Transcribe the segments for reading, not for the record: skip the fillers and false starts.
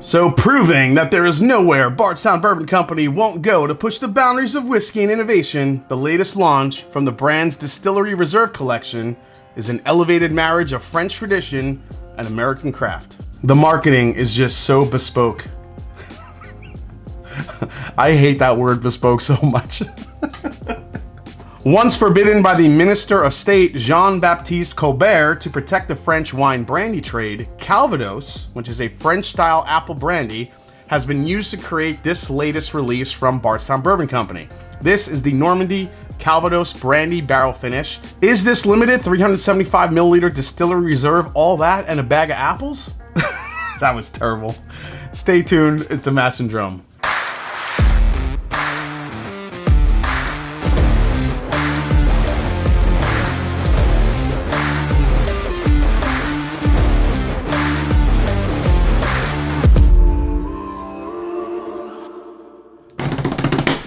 So proving that there is nowhere Bardstown Bourbon Company won't go to push the boundaries of whiskey and innovation, the latest launch from the brand's Distillery Reserve collection is an elevated marriage of French tradition and American craft. The marketing is just so bespoke. I hate that word bespoke so much. Once forbidden by the Minister of State Jean-Baptiste Colbert to protect the French wine brandy trade, Calvados, which is a French-style apple brandy, has been used to create this latest release from Bardstown Bourbon Company. This is the Normandie Calvados Brandy Barrel Finish. Is this limited 375 milliliter Distillery Reserve all that and a bag of apples? That was terrible. Stay tuned, it's the Mash and Drum.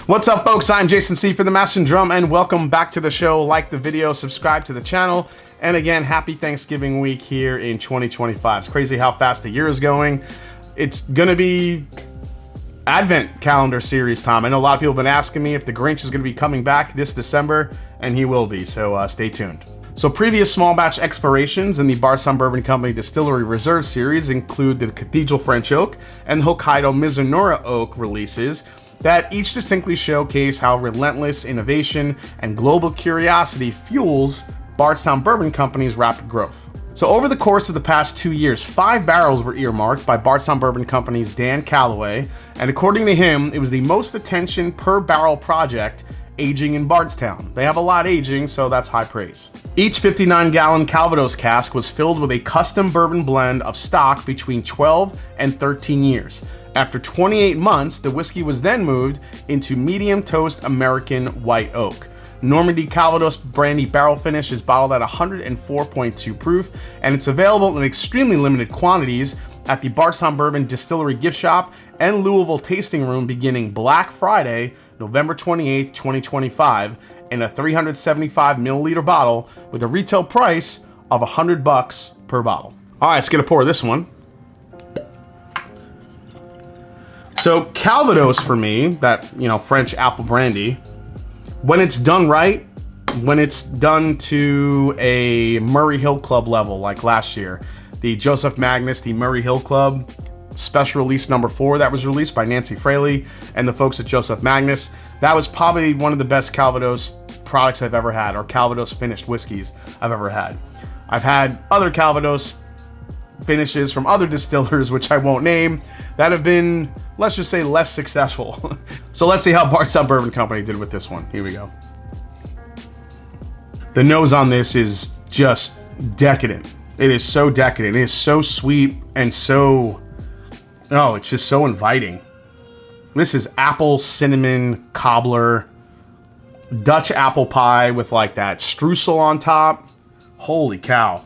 What's up, folks? I'm Jason C. for the Mash and Drum, and welcome back to the show. Like the video, subscribe to the channel, and again, happy Thanksgiving week here in 2025. It's crazy how fast the year is going. It's gonna be Advent calendar series time. I know a lot of people have been asking me if the Grinch is gonna be coming back this December, and he will be, so stay tuned. So previous small batch explorations in the Bardstown Bourbon Company Distillery Reserve series include the Cathedral French Oak and Hokkaido Mizunara Oak releases that each distinctly showcase how relentless innovation and global curiosity fuels Bardstown Bourbon Company's rapid growth. So over the course of the past 2 years, 5 barrels were earmarked by Bardstown Bourbon Company's Dan Calloway, and according to him, it was the most attention per barrel project aging in Bardstown. They have a lot aging, so that's high praise. Each 59-gallon Calvados cask was filled with a custom bourbon blend of stock between 12 and 13 years. After 28 months, the whiskey was then moved into medium toast American white oak. Normandie Calvados Brandy Barrel Finish is bottled at 104.2 proof, and it's available in extremely limited quantities at the Bardstown Bourbon Distillery Gift Shop and Louisville Tasting Room beginning Black Friday, November 28th, 2025, in a 375 milliliter bottle with a retail price of $100 per bottle. All right, let's get a pour of this one. So Calvados for me, that, French apple brandy, when it's done right, when it's done to a Murray Hill Club level like last year, the Joseph Magnus, the Murray Hill Club special release number 4 that was released by Nancy Fraley and the folks at Joseph Magnus, that was probably one of the best Calvados products I've ever had, or Calvados finished whiskeys I've ever had. I've had other Calvados finishes from other distillers, which I won't name, that have been, let's just say, less successful. So let's see how Bardstown Bourbon Company did with this one. Here we go. The nose on this is just decadent. It is so decadent. It is so sweet and so, it's just so inviting. This is apple, cinnamon, cobbler, Dutch apple pie with like that streusel on top. Holy cow.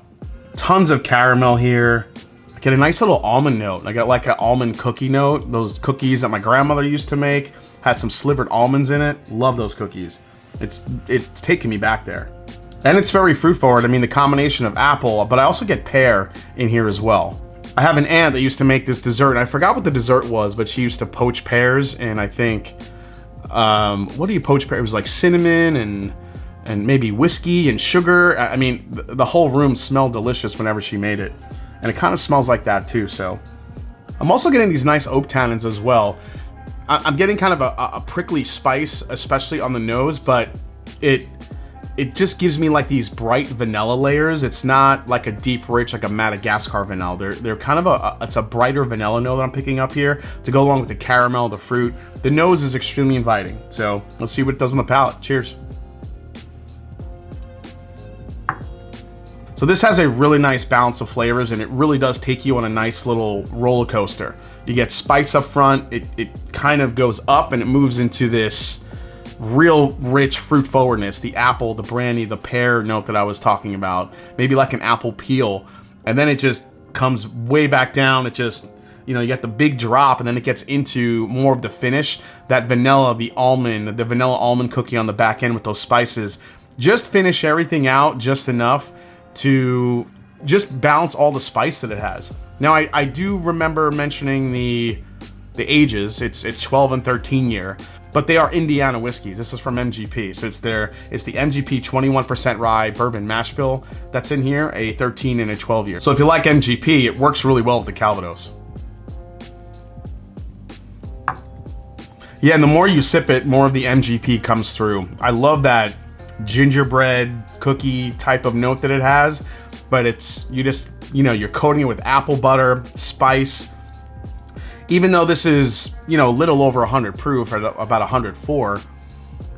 Tons of caramel here. I get a nice little almond note. I got like an almond cookie note. Those cookies that my grandmother used to make had some slivered almonds in it. Love those cookies. It's taking me back there. And it's very fruit forward. I mean, the combination of apple, but I also get pear in here as well. I have an aunt that used to make this dessert, and I forgot what the dessert was, but she used to poach pears, and I think, what do you poach pears? It was like cinnamon and maybe whiskey and sugar. I mean, the whole room smelled delicious whenever she made it. And it kind of smells like that too, so. I'm also getting these nice oak tannins as well. I'm getting kind of a prickly spice, especially on the nose, but it just gives me like these bright vanilla layers. It's not like a deep, rich, like a Madagascar vanilla. They're kind of it's a brighter vanilla note that I'm picking up here to go along with the caramel, the fruit. The nose is extremely inviting. So let's see what it does on the palate. Cheers. So this has a really nice balance of flavors, and it really does take you on a nice little roller coaster. You get spice up front, it kind of goes up and it moves into this real rich fruit forwardness, the apple, the brandy, the pear note that I was talking about, maybe like an apple peel, and then it just comes way back down. It just, you get the big drop, and then it gets into more of the finish, that vanilla, the vanilla almond cookie on the back end with those spices. Just finish everything out just enough to just balance all the spice that it has. Now, I do remember mentioning the ages. It's 12 and 13 year, but they are Indiana whiskeys. This is from MGP. So it's the MGP 21% rye bourbon mash bill that's in here, a 13 and a 12 year. So if you like MGP, it works really well with the Calvados. Yeah, and the more you sip it, more of the MGP comes through. I love that gingerbread cookie type of note that it has, but it's, you're coating it with apple butter, spice. Even though this is, a little over 100 proof, at about 104,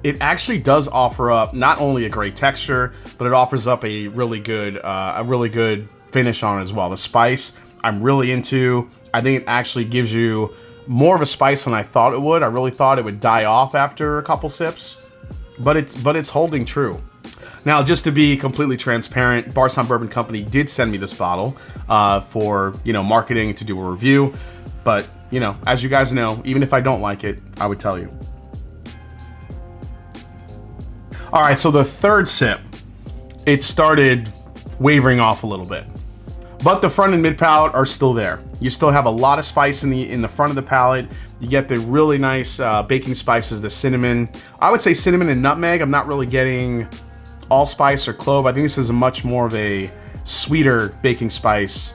it actually does offer up not only a great texture, but it offers up a really good finish on it as well. The spice, I'm really into. I think it actually gives you more of a spice than I thought it would. I really thought it would die off after a couple sips, but it's holding true. Now, just to be completely transparent, Bardstown Bourbon Company did send me this bottle for marketing, to do a review. But as you guys know, even if I don't like it, I would tell you. All right, so the third sip, it started wavering off a little bit, but the front and mid palate are still there. You still have a lot of spice in the front of the palate. You get the really nice baking spices, the cinnamon. I would say cinnamon and nutmeg. I'm not really getting allspice or clove. I think this is a much more of a sweeter baking spice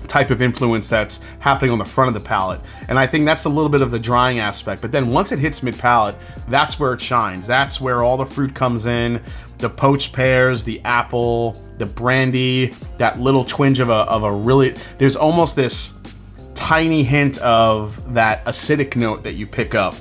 type of influence that's happening on the front of the palate. And I think that's a little bit of the drying aspect. But then once it hits mid palate, that's where it shines. That's where all the fruit comes in. The poached pears, the apple, the brandy, that little twinge of a really, there's almost this tiny hint of that acidic note that you pick up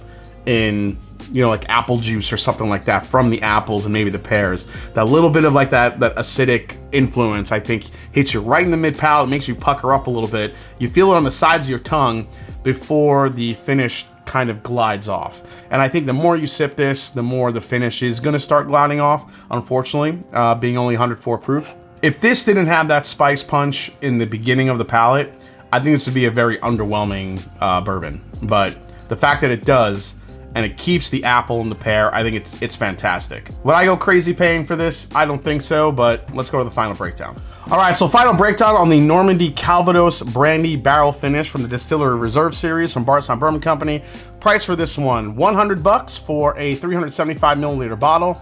in, like apple juice or something like that from the apples and maybe the pears. That little bit of like that acidic influence, I think, hits you right in the mid palate, makes you pucker up a little bit. You feel it on the sides of your tongue before the finish kind of glides off. And I think the more you sip this, the more the finish is going to start gliding off, unfortunately, being only 104 proof. If this didn't have that spice punch in the beginning of the palate, I think this would be a very underwhelming bourbon. But the fact that it does, and it keeps the apple and the pear, I think it's fantastic. Would I go crazy paying for this? I don't think so, but let's go to the final breakdown. All right, so final breakdown on the Normandie Calvados Brandy barrel finish from the Distillery Reserve series from Bardstown Bourbon Company. Price for this one, $100 for a 375 milliliter bottle.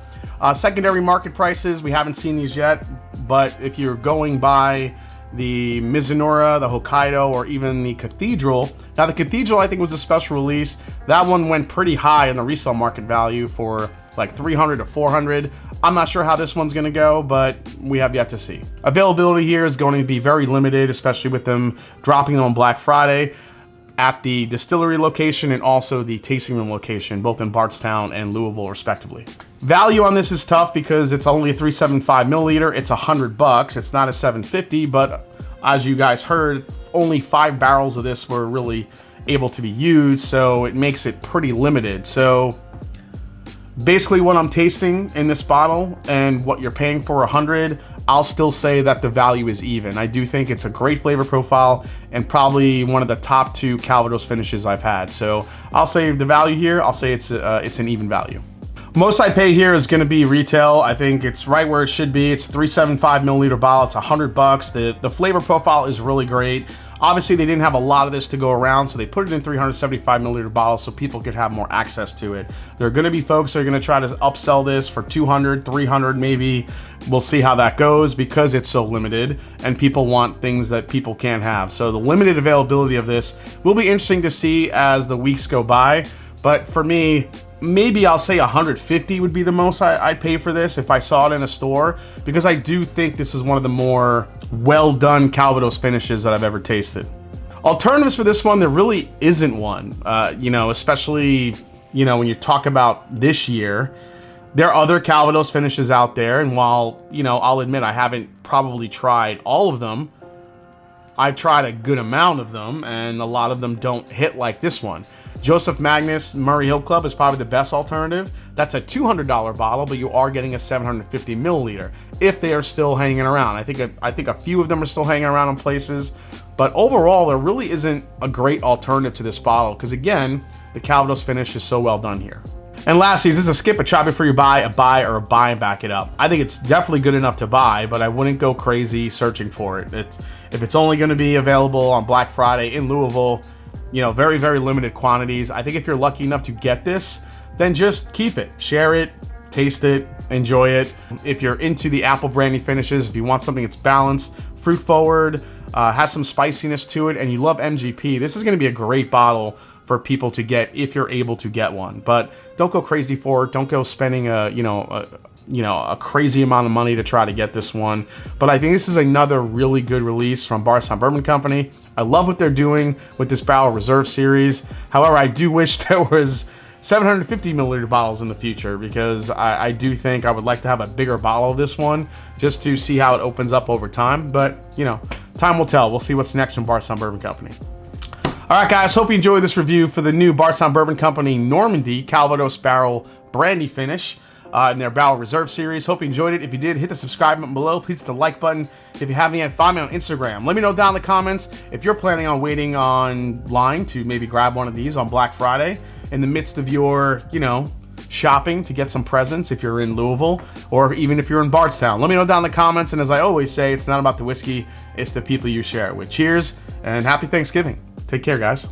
Secondary market prices, we haven't seen these yet, but if you're going by the Mizunara, the Hokkaido, or even the Cathedral. Now the Cathedral, I think, was a special release. That one went pretty high in the resale market value for like 300 to 400. I'm not sure how this one's gonna go, but we have yet to see. Availability here is going to be very limited, especially with them dropping them on Black Friday at the distillery location and also the tasting room location, both in Bardstown and Louisville, respectively. Value on this is tough because it's only a 375 milliliter. It's $100. It's not a 750, but as you guys heard, only 5 barrels of this were really able to be used, so it makes it pretty limited. So basically what I'm tasting in this bottle and what you're paying for 100, I'll still say that the value is even. I do think it's a great flavor profile and probably one of the top 2 Calvados finishes I've had. So I'll say the value here, I'll say it's an even value. Most I pay here is gonna be retail. I think it's right where it should be. It's a 375 milliliter bottle, it's $100. The flavor profile is really great. Obviously they didn't have a lot of this to go around, so they put it in 375 milliliter bottles so people could have more access to it. There are gonna be folks that are gonna try to upsell this for 200, 300 maybe. We'll see how that goes because it's so limited and people want things that people can't have. So the limited availability of this will be interesting to see as the weeks go by. But for me, maybe I'll say 150 would be the most I'd pay for this if I saw it in a store, because I do think this is one of the more well-done Calvados finishes that I've ever tasted. Alternatives for this one, there really isn't one, especially, when you talk about this year. There are other Calvados finishes out there, and while, I'll admit I haven't probably tried all of them, I've tried a good amount of them, and a lot of them don't hit like this one. Joseph Magnus Murray Hill Club is probably the best alternative. That's a $200 bottle, but you are getting a 750 milliliter if they are still hanging around. I think a few of them are still hanging around in places, but overall there really isn't a great alternative to this bottle because again, the Calvados finish is so well done here. And lastly, is this a skip, a try before you buy, a buy, or a buy and back it up? I think it's definitely good enough to buy, but I wouldn't go crazy searching for it. If it's only going to be available on Black Friday in Louisville, you know, very, very limited quantities. I think if you're lucky enough to get this, then just keep it, share it, taste it, enjoy it. If you're into the apple brandy finishes, if you want something that's balanced, fruit forward, has some spiciness to it, and you love MGP, this is going to be a great bottle for people to get if you're able to get one. But don't go crazy for it. Don't go spending a crazy amount of money to try to get this one. But I think this is another really good release from Bardstown Bourbon Company. I love what they're doing with this Barrel Reserve series. However, I do wish there was 750 milliliter bottles in the future, because I do think I would like to have a bigger bottle of this one just to see how it opens up over time. But, you know, time will tell. We'll see what's next from Bardstown Bourbon Company. All right, guys, hope you enjoyed this review for the new Bardstown Bourbon Company Normandie Calvados Barrel Brandy finish in their Barrel Reserve series. Hope you enjoyed it. If you did, hit the subscribe button below. Please hit the like button. If you haven't yet, find me on Instagram. Let me know down in the comments if you're planning on waiting online to maybe grab one of these on Black Friday in the midst of your, you know, shopping to get some presents if you're in Louisville, or even if you're in Bardstown. Let me know down in the comments, and as I always say, it's not about the whiskey, it's the people you share it with. Cheers, and happy Thanksgiving. Take care, guys.